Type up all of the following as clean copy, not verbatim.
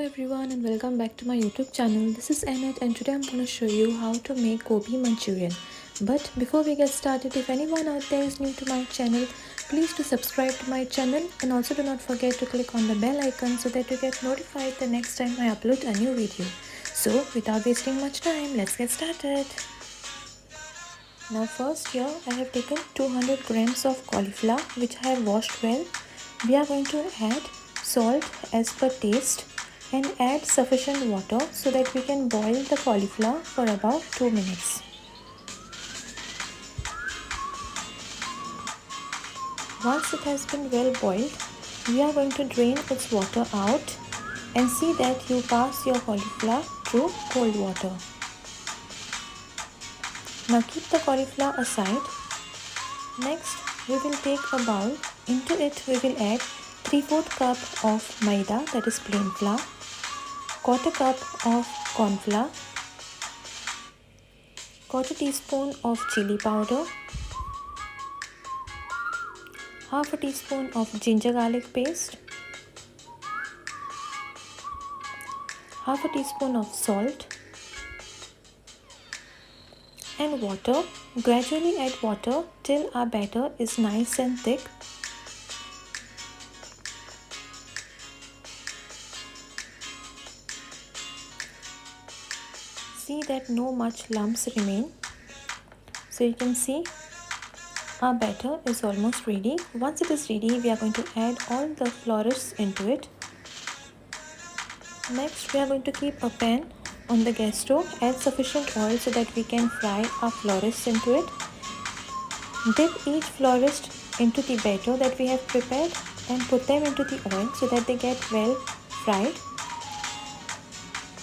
everyone and welcome back to my YouTube channel. This is Annette and today I'm going to show you how to make Gobi Manchurian. But before we get started, if anyone out there is new to my channel, please do subscribe to my channel and also do not forget to click on the bell icon so that you get notified the next time I upload a new video. So without wasting much time, let's get started. Now first here I have taken 200 grams of cauliflower which I have washed well. We are going to add salt as per taste and add sufficient water so that we can boil the cauliflower for about 2 minutes. Once it has been well boiled, we are going to drain its water out and see that you pass your cauliflower through cold water. Now keep the cauliflower aside. Next, we will take a bowl. Into it we will add 3/4 cup of maida, that is plain flour, 1/4 cup of corn flour, 1/4 teaspoon of chili powder, 1/2 teaspoon of ginger garlic paste, 1/2 teaspoon of salt and water. Gradually add water till our batter is nice and thick. See that no much lumps remain. So you can see our batter is almost ready. Once it is ready, we are going to add all the flourish into it. Next, we are going to keep a pan on the gas stove. Add sufficient oil so that we can fry our flourish into it. Dip each flourish into the batter that we have prepared and put them into the oil so that they get well fried.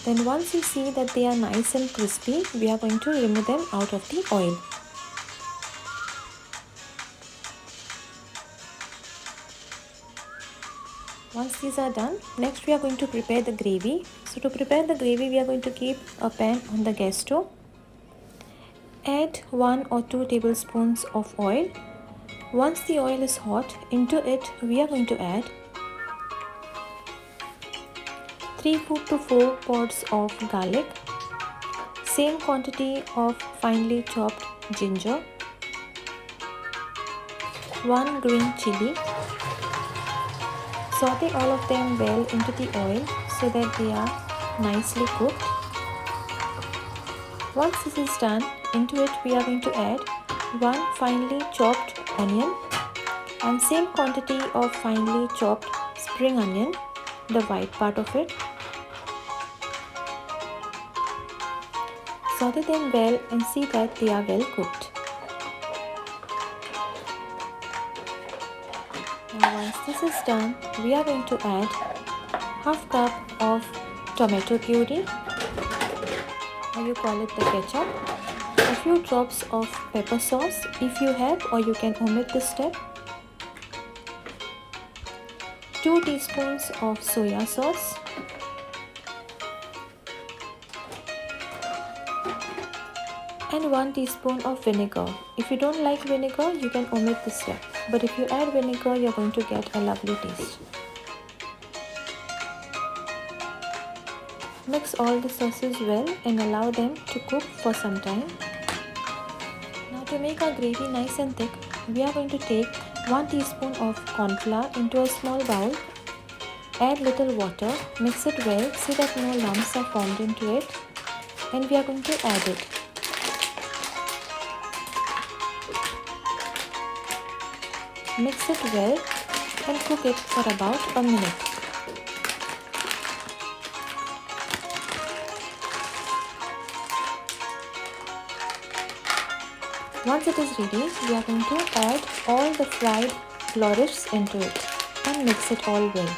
Then once you see that they are nice and crispy, we are going to remove them out of the oil. Once these are done, next we are going to prepare the gravy. So to prepare the gravy, we are going to keep a pan on the gas stove. Add 1 or 2 tablespoons of oil. Once the oil is hot, into it we are going to add 3 to 4 pods of garlic, same quantity of finely chopped ginger, 1 green chili. Saute all of them well into the oil so that they are nicely cooked. Once this is done, into it we are going to add 1 finely chopped onion and same quantity of finely chopped spring onion, the white part of it. Saute them well and see that they are well cooked. Now once this is done, we are going to add 1/2 cup of tomato puree, or you call it the ketchup, a few drops of pepper sauce if you have, or you can omit this step, 2 teaspoons of soya sauce, and 1 teaspoon of vinegar. If you don't like vinegar, you can omit this step, but if you add vinegar, you're going to get a lovely taste. Mix all the sauces well and allow them to cook for some time. Now to make our gravy nice and thick, we are going to take 1 teaspoon of corn flour into a small bowl. Add little water, mix it well, see that no lumps are formed into it, and we are going to add it. Mix it well and cook it for about a minute. Once it is ready, we are going to add all the fried flourish into it and mix it all well.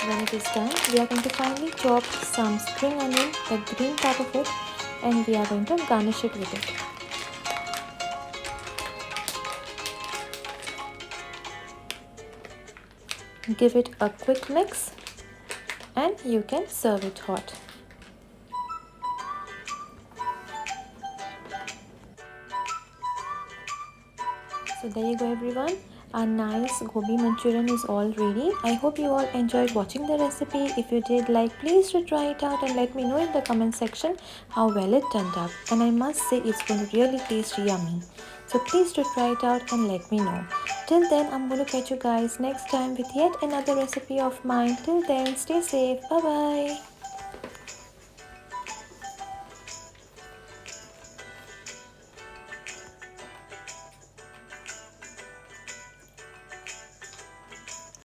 When it is done, we are going to finely chop some spring onion, the green part of it, and we are going to garnish it with it. Give it a quick mix and you can serve it hot. So there you go everyone. Our nice gobi Manchurian is all ready. I hope you all enjoyed watching the recipe. If you did, please do try it out and let me know in the comment section how well it turned out. And I must say it's going to really taste yummy. So please do try it out and let me know. Till then, I'm going to catch you guys next time with yet another recipe of mine. Till then, stay safe. Bye bye.